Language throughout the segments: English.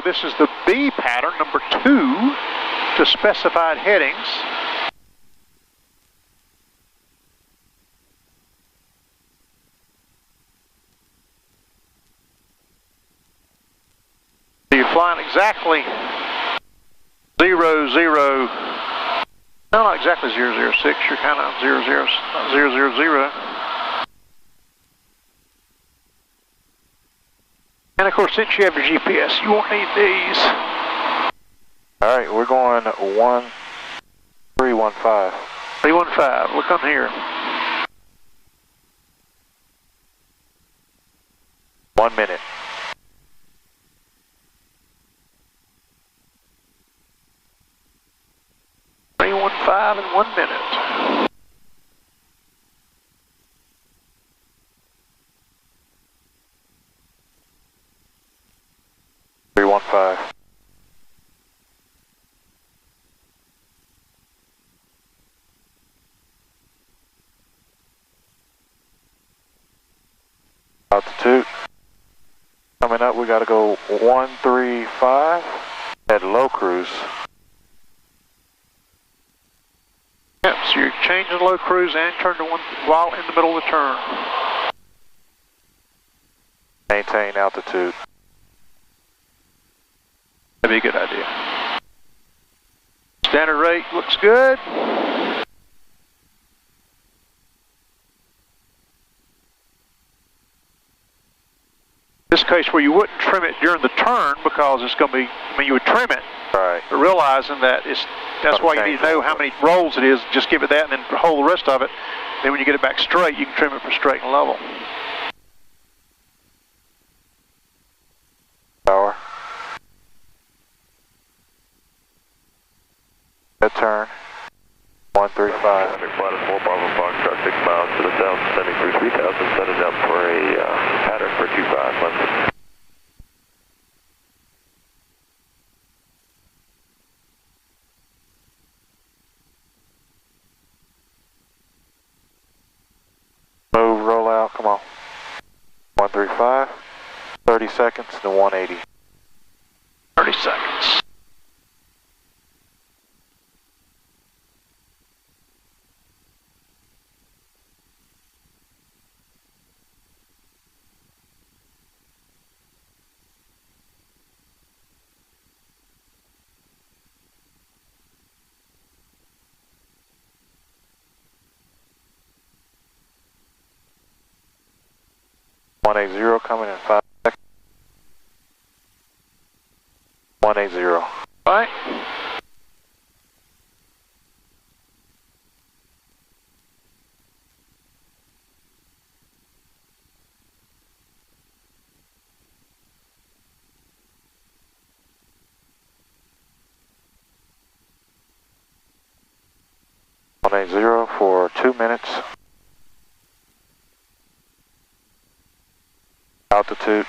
this is the B pattern, number 2, to specified headings. So you're flying exactly 0, 0, no, not exactly 006, you're kind of 0, 0, 0, 0, 0. And of course, since you have your GPS, you won't need these. All right, we're going 1315. 315, we'll come here. 1 minute. 315 in 1 minute. Altitude. Coming up, we got to go 135 at low cruise. Yep, so you're changing low cruise and turn to 1 while in the middle of the turn. Maintain altitude. That'd be a good idea. Standard rate looks good. This case where you wouldn't trim it during the turn because it's going to be, I mean, you would trim it, right? But realizing that that's why you need to know how many rolls it is. Just give it that and then hold the rest of it. Then when you get it back straight, you can trim it for straight and level. Power. That turn. 135. Traffic flight of 4 Bravo Foxtrot 6 miles to the south, descending through 3000, setting up for a pattern for 25 London. Move, roll out, come on. 135. 30 seconds to 180. 30 seconds. Coming in 5 seconds. 180. Right. For 2 minutes. Altitude.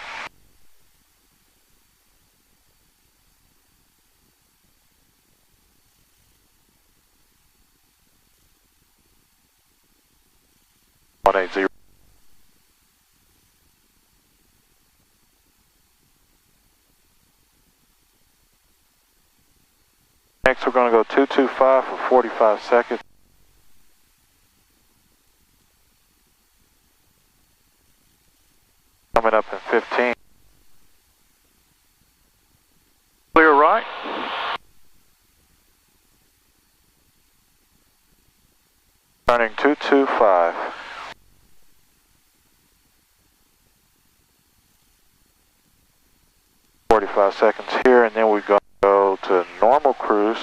Next, we're going to go 225 for 45 seconds. Coming up in 15. Clear right. Turning 225. .45 seconds here, and then we're going to go to normal cruise.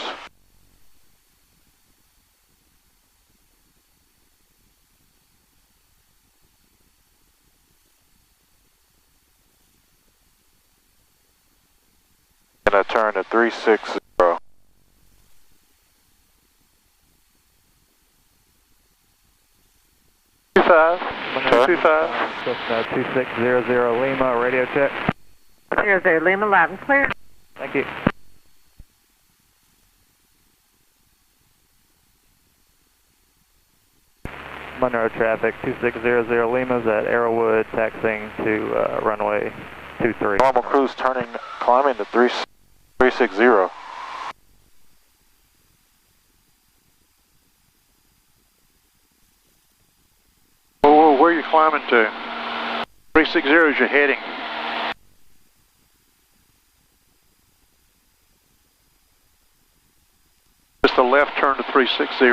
And I turn to 360. 225. 2600 Lima, radio check. 00 Lima, loud and clear. Thank you. Monroe traffic, 2600 Lima's at Arrowwood, taxiing to runway 23. Normal cruise turning, climbing to 360. Oh, where are you climbing to? 360 is your heading. Just a left turn to 360.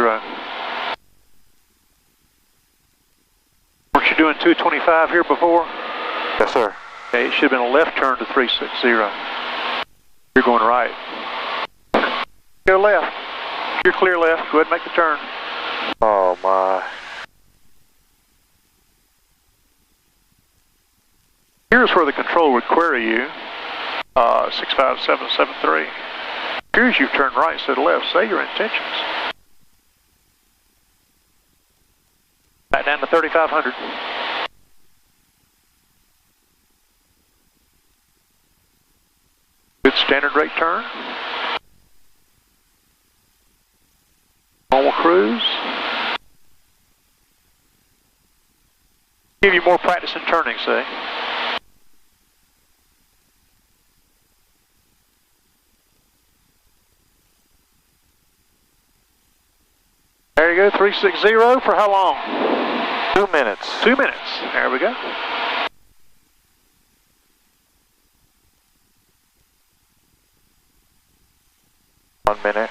Weren't you doing 225 here before? Yes, sir. Okay, it should have been a left turn to 360. You're going right. Go left. You're clear left. Go ahead and make the turn. Oh, my. Here's where the control would query you. 65773. Here's you've turned right instead of left. Say your intentions. Back down to 3500. Good standard rate turn. Normal cruise. Give you more practice in turning, say. There you go, 360 for how long? 2 minutes. 2 minutes. There we go. One minute.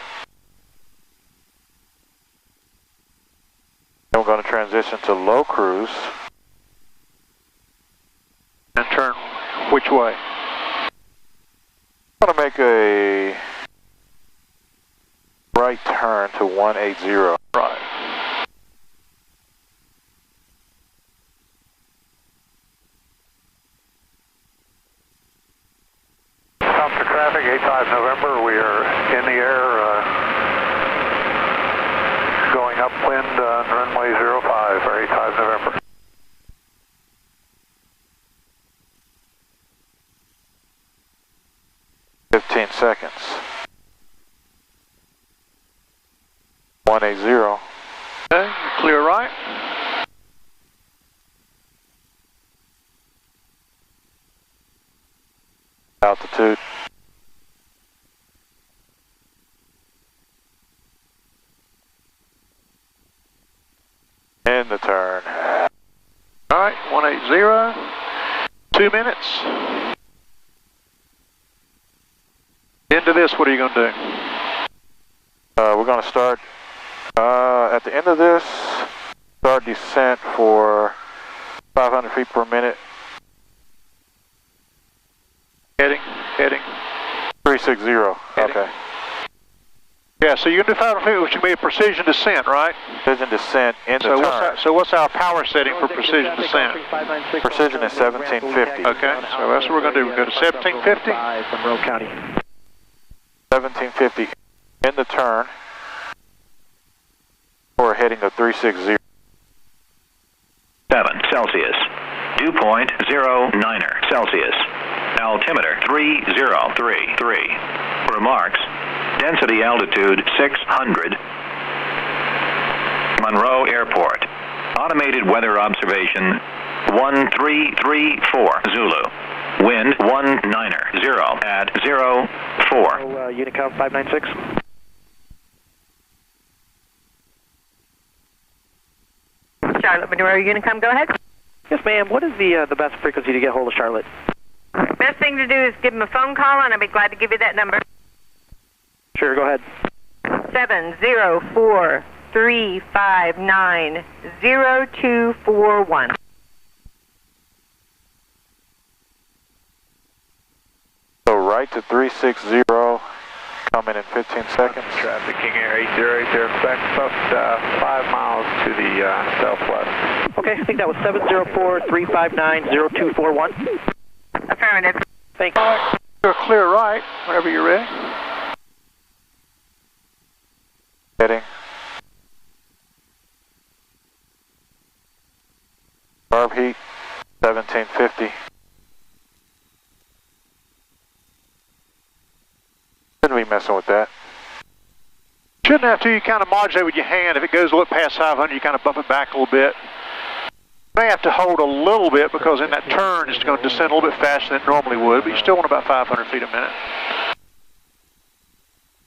Then we're going to transition to low cruise. And turn which way? I'm going to make a right turn to 180. Right. Stop for traffic, 85 November. We are in the air, going upwind on runway 05 for 85 November. Seconds. 180. Okay, clear right. Altitude. And the turn. All right, 180. 2 minutes. Into this, what are you going to do? We're going to start at the end of this, start descent for 500 feet per minute. Heading. 360. Heading. Okay. Yeah, so you're going to do 500 feet, which would be a precision descent, right? Precision descent in the turn. What's our power setting for precision descent? Precision is 1750. Okay, so that's what we're going to do. We'll go to 1750. From Rowe County. 1750 in the turn. We're heading to 360. 7 Celsius. Dew point 09er Celsius. Altimeter 3033. Remarks. Density altitude 600. Monroe Airport. Automated weather observation 1334 Zulu. Wind 190 at 04. Unicom 596. Charlotte Monroe, Unicom, go ahead. Yes, ma'am. What is the best frequency to get hold of Charlotte? Best thing to do is give him a phone call, and I'll be glad to give you that number. Sure, go ahead. 704-359-0241. So right to 360, coming in 15 seconds. Traffic, King Air 8080, expect about 5 miles to the southwest. Okay, I think that was 704-359-0241. Affirmative. Thank you. You're clear right, whenever you're ready. Heading. Carb heat, 1750. Shouldn't be messing with that. Shouldn't have to. You kind of modulate with your hand. If it goes a little past 500, you kind of bump it back a little bit. May have to hold a little bit because in that turn it's going to descend a little bit faster than it normally would, but you still want about 500 feet a minute.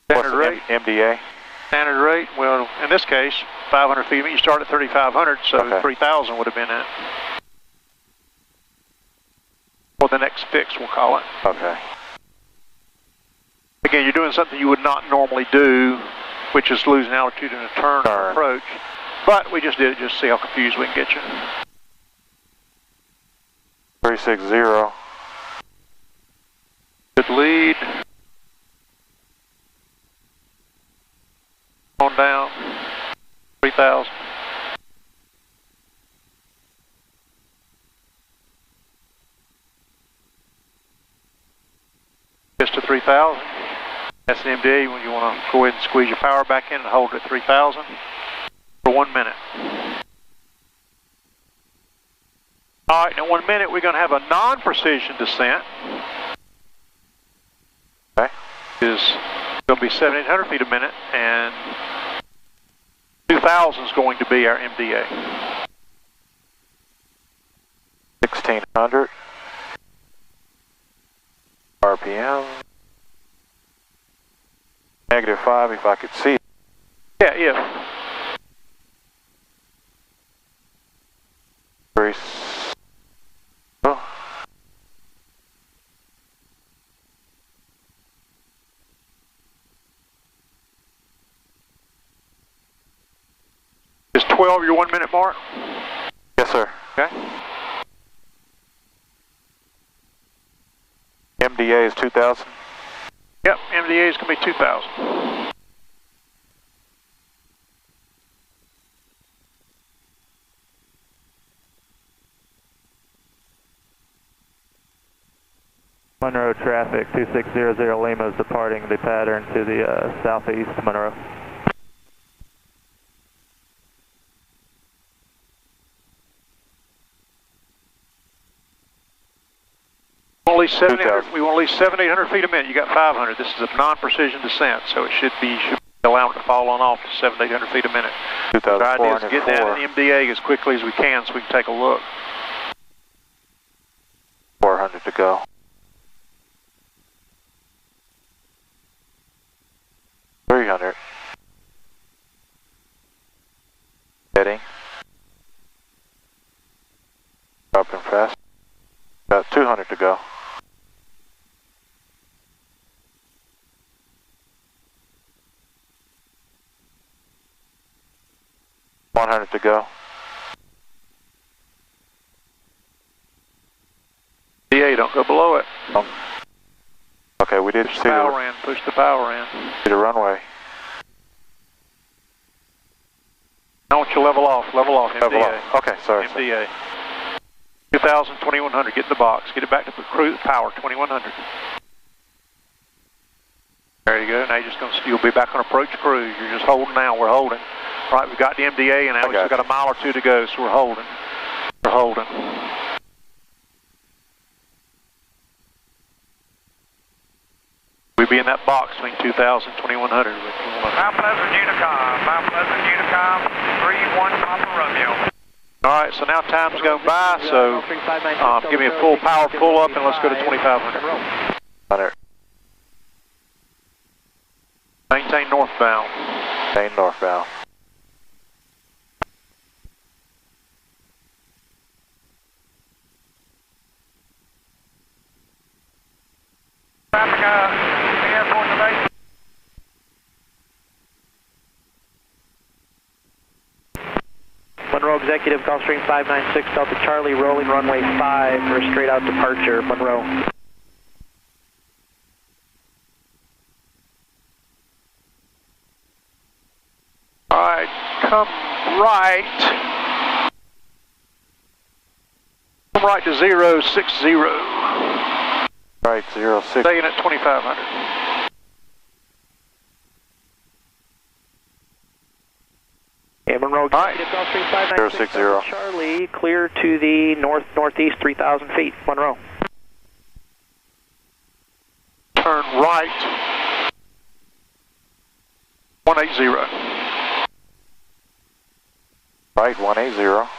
Standard rate? MDA? Standard rate, well, in this case, 500 feet a minute, you start at 3,500, so okay. 3,000 would have been it. Or the next fix, we'll call it. Okay. Again, you're doing something you would not normally do, which is losing altitude in a turn or approach. But we just did it just to see how confused we can get you. 360. Good lead. On down. 3,000. Just to 3,000. That's an MDA when you want to go ahead and squeeze your power back in and hold it at 3,000 for 1 minute. All right, in 1 minute we're going to have a non-precision descent. Okay. It's going to be 7,800 feet a minute, and 2,000 is going to be our MDA. 1,600 RPM. -5 if I could see. Yeah, yeah. Is 12 your 1 minute mark? Yes, sir. Okay. MDA is 2,000. Yep, MDA is going to be 2,000. Monroe traffic, 2600 Lima is departing the pattern to the southeast Monroe. We want at least 7,800 feet a minute. You got 500. This is a non-precision descent, so it should be allowing it to fall on off to 7,800 feet a minute. The idea is to get down to the MDA as quickly as we can so we can take a look. 400 to go. Heading. Dropping fast. About 200 to go. $100 to go. DA, don't go below it. Oh. Okay, we did push the power in. Push the power in. See the runway. I want you to level off. Level off. Level MDA. off. Okay, sorry. MDA. 2,000, 2,100. Get in the box. Get it back to cruise power. 2,100. There you go. Now you'll be back on approach cruise. You're just holding now. We're holding. All right, we've got the MDA, and now we've got a mile or two to go, so we're holding. We're holding. We'll be in that box between 2,000 and 2,100. Mount Pleasant Unicom. Mount Pleasant Unicom, 3-1 Papa Romeo. All right, so now time's going by, so give me a full power pull up, and let's go to 2,500. Maintain northbound. Maintain northbound. Airport today. Monroe Executive, Gulfstream 596 Delta Charlie, rolling runway 5 for a straight out departure, Monroe. All right, come right. Come right to 060. Right, 060. Staying at 2,500. Yeah, Monroe Executive, Gulfstream 596 Delta Charlie, clear to the north-northeast 3,000 feet, Monroe. Turn right. 180. Right, 180.